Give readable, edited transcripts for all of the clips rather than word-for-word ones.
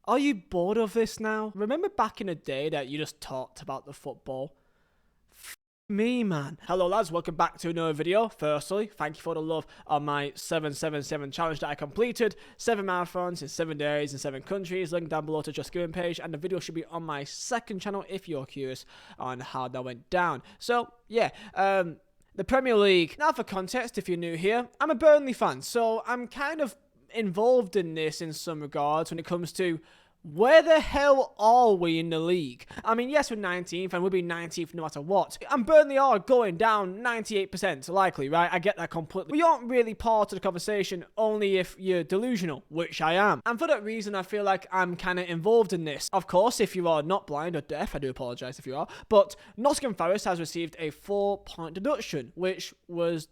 Are you bored of this now? Remember back in the day that you just talked about the football? Me, man. Hello lads, welcome back to another video. Firstly, thank you for the love on my 777 challenge that I completed. 7 marathons in 7 days in 7 countries. Link down below to Just Giving page, and the video should be on my second channel if you're curious on how that went down. So yeah, the Premier League. Now for context, if you're new here, I'm a Burnley fan, so I'm kind of involved in this in some regards when it comes to where the hell are we in the league? I mean, yes, we're 19th, and we'll be 19th no matter what. And Burnley are going down 98% likely, right? I get that completely. We aren't really part of the conversation only if you're delusional, which I am. And for that reason, I feel like I'm kind of involved in this. Of course, if you are not blind or deaf, I do apologise if you are, but Nottingham Forest has received a 4-point deduction, which was,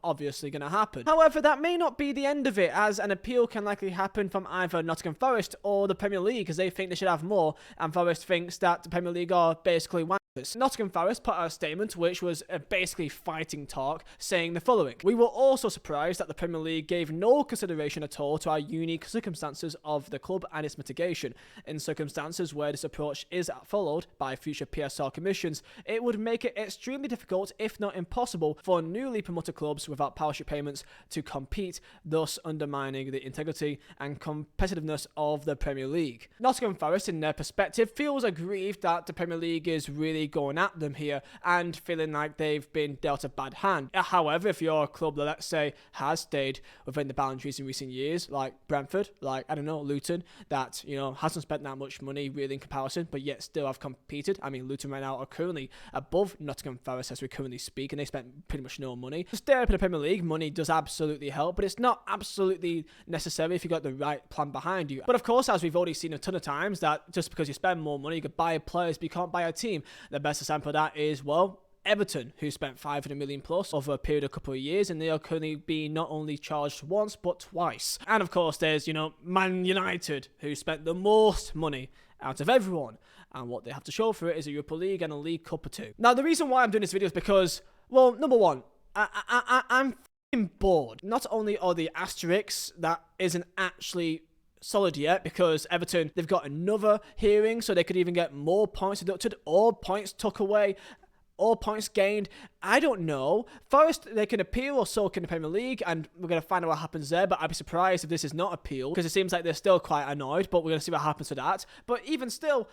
obviously going to happen. However, that may not be the end of it, as an appeal can likely happen from either Nottingham Forest or the Premier League, because they think they should have more, and Forest thinks that the Premier League are basically wankers. Nottingham Forest put out a statement which was basically fighting talk, saying the following: "We were also surprised that the Premier League gave no consideration at all to our unique circumstances of the club and its mitigation. In circumstances where this approach is followed by future PSR commissions, it would make it extremely difficult, if not impossible, for newly promoted clubs without parachute payments to compete, thus undermining the integrity and competitiveness of the Premier League." Nottingham Forest, in their perspective, feels aggrieved that the Premier League is really going at them here and feeling like they've been dealt a bad hand. However, if you're a club that, let's say, has stayed within the boundaries in recent years, like Brentford, like, I don't know, Luton, that, hasn't spent that much money really in comparison, but yet still have competed. I mean, Luton right now are currently above Nottingham Forest as we currently speak, and they spent pretty much no money. To stay up in the Premier League, money does absolutely help, but it's not absolutely necessary if you've got the right plan behind you. But of course, as we've already seen a ton of times, that just because you spend more money, you could buy players, but you can't buy a team. The best example of that is, well, Everton, who spent 500 million plus over a period of a couple of years, and they are currently being not only charged once, but twice. And of course, there's, Man United, who spent the most money out of everyone, and what they have to show for it is a Europa League and a League Cup or two. Now, the reason why I'm doing this video is because, well, number one, I'm f***ing bored. Not only are the asterisks that isn't actually solid yet, because Everton, they've got another hearing, so they could even get more points deducted or points took away or points gained. I don't know. Forest, they can appeal, or so can the Premier League, and we're going to find out what happens there, but I'd be surprised if this is not appealed, because it seems like they're still quite annoyed, but we're going to see what happens to that. But even still,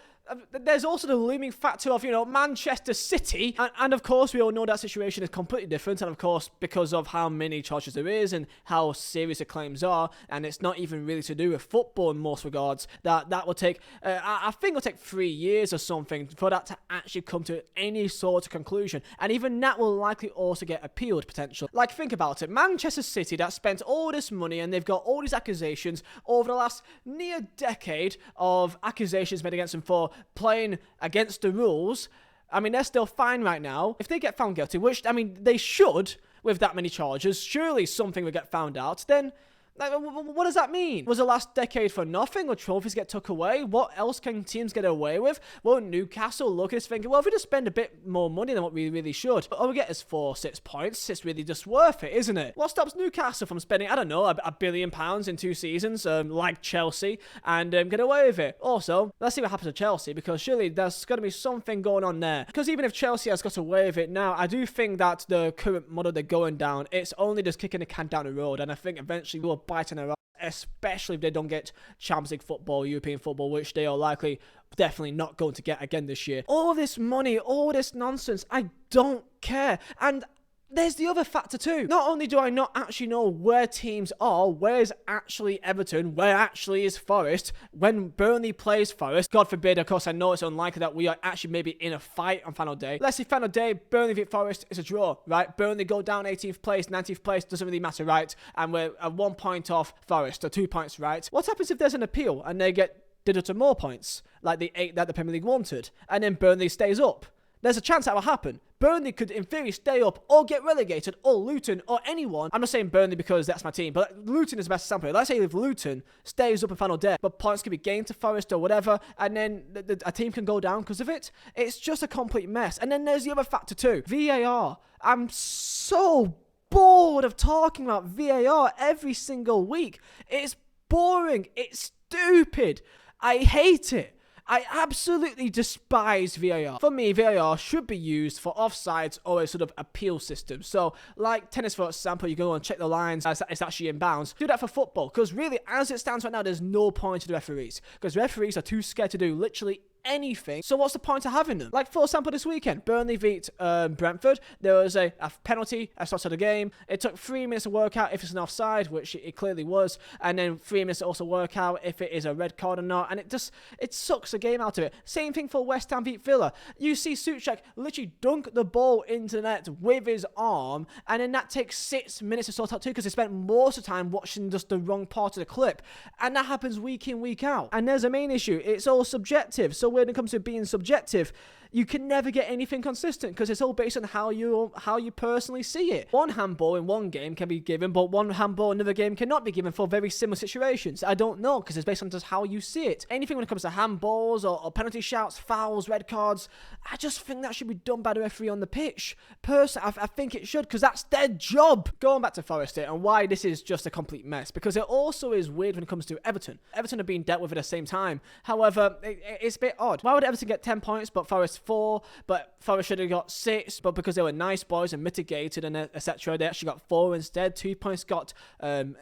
there's also the looming factor of, Manchester City, and of course, we all know that situation is completely different, and of course, because of how many charges there is, and how serious the claims are, and it's not even really to do with football in most regards, that will take, I think it'll take 3 years or something for that to actually come to any sort of conclusion, and even that will likely also get appealed potentially. Like, think about it. Manchester City that spent all this money, and they've got all these accusations over the last near decade of accusations made against them for playing against the rules. I mean, they're still fine right now. If they get found guilty, which, I mean, they should with that many charges, surely something will get found out, then what does that mean? Was the last decade for nothing? Or trophies get took away? What else can teams get away with? Well, Newcastle look at this thinking, well, if we just spend a bit more money than what we really should, all we get is 4-6 points, it's really just worth it, isn't it? What stops Newcastle from spending, I don't know, £1 billion in 2 seasons, like Chelsea, and get away with it? Also, let's see what happens to Chelsea, because surely there's going to be something going on there. Because even if Chelsea has got away with it now, I do think that the current model they're going down, it's only just kicking the can down the road, and I think eventually we'll biting around, especially if they don't get Champions League football, European football, which they are likely definitely not going to get again this year. All this money, all this nonsense, I don't care. And there's the other factor too. Not only do I not actually know where teams are, where's actually Everton, where actually is Forest, when Burnley plays Forest, God forbid, of course I know it's unlikely that we are actually maybe in a fight on final day. Let's say final day, Burnley beat Forest, it's a draw, right? Burnley go down 18th place, 19th place, doesn't really matter, right? And we're at 1 point off Forest, or 2 points, right? What happens if there's an appeal and they get deducted more points, like the 8 that the Premier League wanted, and then Burnley stays up? There's a chance that will happen. Burnley could, in theory, stay up or get relegated, or Luton, or anyone. I'm not saying Burnley because that's my team, but Luton is the best example. Let's say if Luton stays up in final day, but points can be gained to Forest or whatever, and then a team can go down because of it. It's just a complete mess. And then there's the other factor too. VAR. I'm so bored of talking about VAR every single week. It's boring. It's stupid. I hate it. I absolutely despise VAR. For me, VAR should be used for offsides or a sort of appeal system. So, like tennis, for example, you go and check the lines as it's actually in bounds. Do that for football, because really, as it stands right now, there's no point to the referees, because referees are too scared to do literally anything. So what's the point of having them? Like, for example, this weekend, Burnley beat Brentford. There was a penalty at the start of the game. It took 3 minutes to work out if it's an offside, which it clearly was, and then 3 minutes to also work out if it is a red card or not, and it sucks the game out of it. Same thing for West Ham beat Villa. You see Suchek literally dunk the ball into the net with his arm, and then that takes 6 minutes to sort out too, because they spent most of the time watching just the wrong part of the clip, and that happens week in, week out. And there's a main issue. It's all subjective. So when it comes to being subjective, you can never get anything consistent, because it's all based on how you personally see it. One handball in one game can be given, but one handball in another game cannot be given for very similar situations. I don't know, because it's based on just how you see it. Anything when it comes to handballs or penalty shouts, fouls, red cards, I just think that should be done by the referee on the pitch. Personally, I think it should, because that's their job. Going back to Forest here and why this is just a complete mess, because it also is weird when it comes to Everton. Everton are being dealt with at the same time. However, it's a bit odd. Why would Everton get 10 points but Forest 4, but Forest should have got 6, but because they were nice boys and mitigated and etc., they actually got 4 instead. 2 points got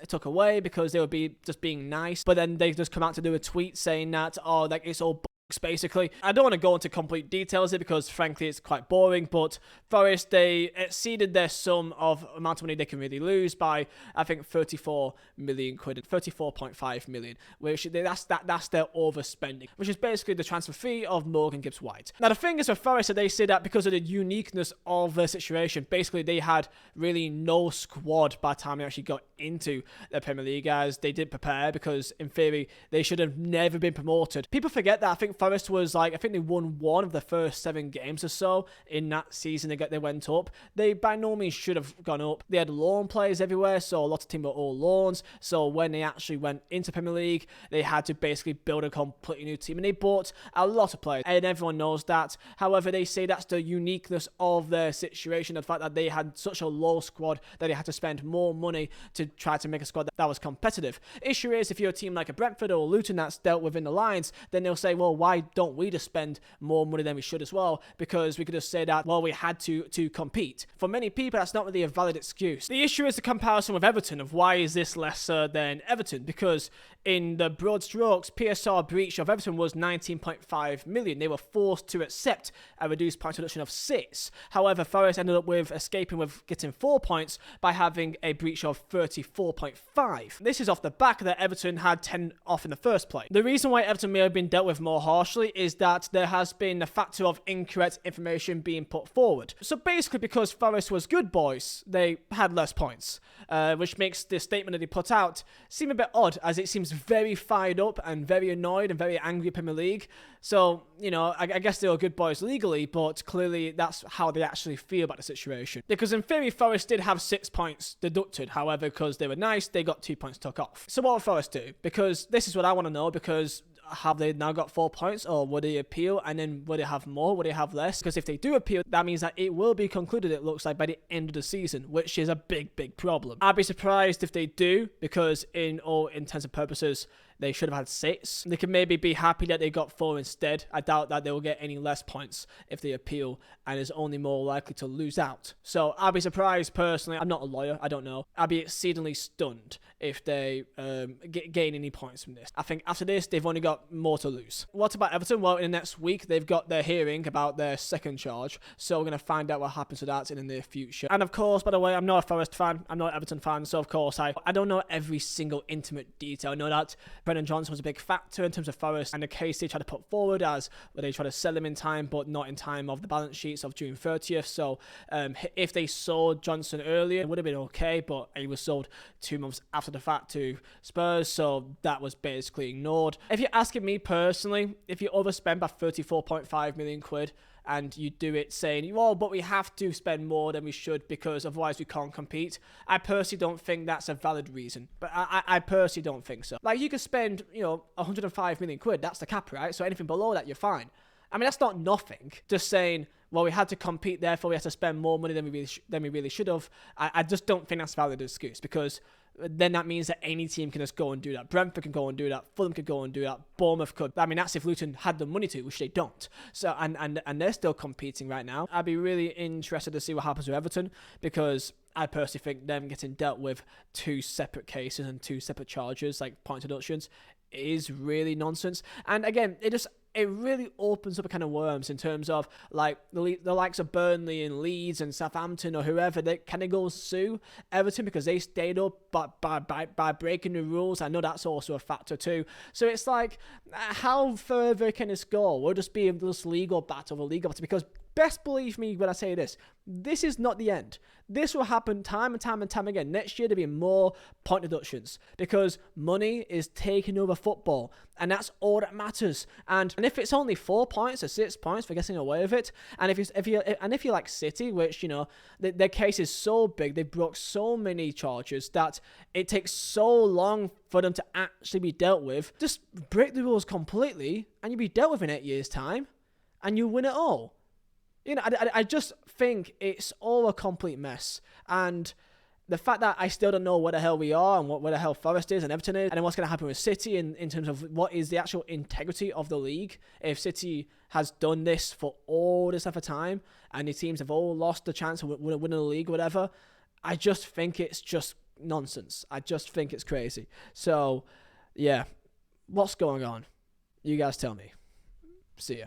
took away because they would be just being nice, but then they just come out to do a tweet saying that, oh, like, it's all basically. I don't want to go into complete details here because frankly it's quite boring, but Forest, they exceeded their sum of amount of money they can really lose by, I think, 34 million quid, 34.5 million, which that's their overspending, which is basically the transfer fee of Morgan Gibbs-White. Now the thing is with Forest, that they say that because of the uniqueness of their situation, basically they had really no squad by the time they actually got into the Premier League, as they didn't prepare, because in theory they should have never been promoted. People forget that I think Forest was like, I think they won 1 of the first 7 games or so in that season they went up. They by no means should have gone up. They had loan players everywhere, so a lot of teams were all loans. So when they actually went into Premier League, they had to basically build a completely new team, and they bought a lot of players, and everyone knows that. However, they say that's the uniqueness of their situation, the fact that they had such a low squad that they had to spend more money to try to make a squad that was competitive. Issue is, if you're a team like a Brentford or Luton that's dealt within the lines, then they'll say, well, why don't we just spend more money than we should as well? Because we could just say that, well, we had to compete. For many people, that's not really a valid excuse. The issue is the comparison with Everton of why is this lesser than Everton, because in the broad strokes, PSR breach of Everton was 19.5 million. They were forced to accept a reduced point reduction of 6. However, Forest ended up with escaping with getting 4 points by having a breach of 34.5. This is off the back that Everton had 10 off in the first place. The reason why Everton may have been dealt with more harshly is that there has been a factor of incorrect information being put forward. So basically, because Forest was good boys, they had less points, which makes the statement that they put out seem a bit odd, as it seems very fired up and very annoyed and very angry at Premier League. So, you know, I guess they were good boys legally, but clearly that's how they actually feel about the situation. Because in theory, Forest did have 6 points deducted. However, because they were nice, they got 2 points took off. So what will Forest do? Because this is what I want to know, because have they now got 4 points, or would they appeal, and then would they have more, would they have less? Because if they do appeal, that means that it will be concluded, it looks like, by the end of the season, which is a big problem. I'd be surprised if they do, because in all intents and purposes, they should have had 6. They can maybe be happy that they got 4 instead. I doubt that they will get any less points if they appeal, and is only more likely to lose out. So I'd be surprised personally. I'm not a lawyer, I don't know. I'd be exceedingly stunned if they gain any points from this. I think after this, they've only got more to lose. What about Everton? Well, in the next week, they've got their hearing about their second charge, so we're going to find out what happens to that in the near future. And of course, by the way, I'm not a Forest fan, I'm not an Everton fan, so of course I don't know every single intimate detail. I know that Brennan Johnson was a big factor in terms of Forest and the case they tried to put forward, as where they tried to sell him in time, but not in time of the balance sheets of June 30th. So if they sold Johnson earlier, it would have been okay, but he was sold 2 months after the fact to Spurs, so that was basically ignored. If you're asking me personally, if you overspend by 34.5 million quid, and you do it saying, oh, but we have to spend more than we should because otherwise we can't compete, I personally don't think that's a valid reason. But I personally don't think so. Like, you could spend, 105 million quid, that's the cap, right? So anything below that, you're fine. I mean, that's not nothing. Just saying, well, we had to compete, therefore we had to spend more money than we really should have. I just don't think that's a valid excuse, because then that means that any team can just go and do that. Brentford can go and do that. Fulham could go and do that. Bournemouth could. I mean, that's if Luton had the money to, which they don't. So, and they're still competing right now. I'd be really interested to see what happens with Everton, because I personally think them getting dealt with 2 separate cases and 2 separate charges, like point deductions, is really nonsense. And again, it really opens up a kind of worms in terms of like the likes of Burnley and Leeds and Southampton or whoever. They can go sue Everton because they stayed up by breaking the rules. I know that's also a factor too. So it's like, how further can this go? Will just be this legal battle, because best believe me when I say this is not the end. This will happen time and time again. Next year there'll be more point deductions because money is taking over football, and that's all that matters. And if it's only 4 points or 6 points for getting away with it, and if you like City, which, you know, their case is so big, they broke so many charges that it takes so long for them to actually be dealt with, just break the rules completely and you'll be dealt with in 8 years' time and you win it all. You know, I just think it's all a complete mess. And the fact that I still don't know where the hell we are and where the hell Forest is and Everton is, and then what's going to happen with City in terms of what is the actual integrity of the league. If City has done this for all this other time and the teams have all lost the chance of winning the league or whatever, I just think it's just nonsense. I just think it's crazy. So, yeah, what's going on? You guys tell me. See ya.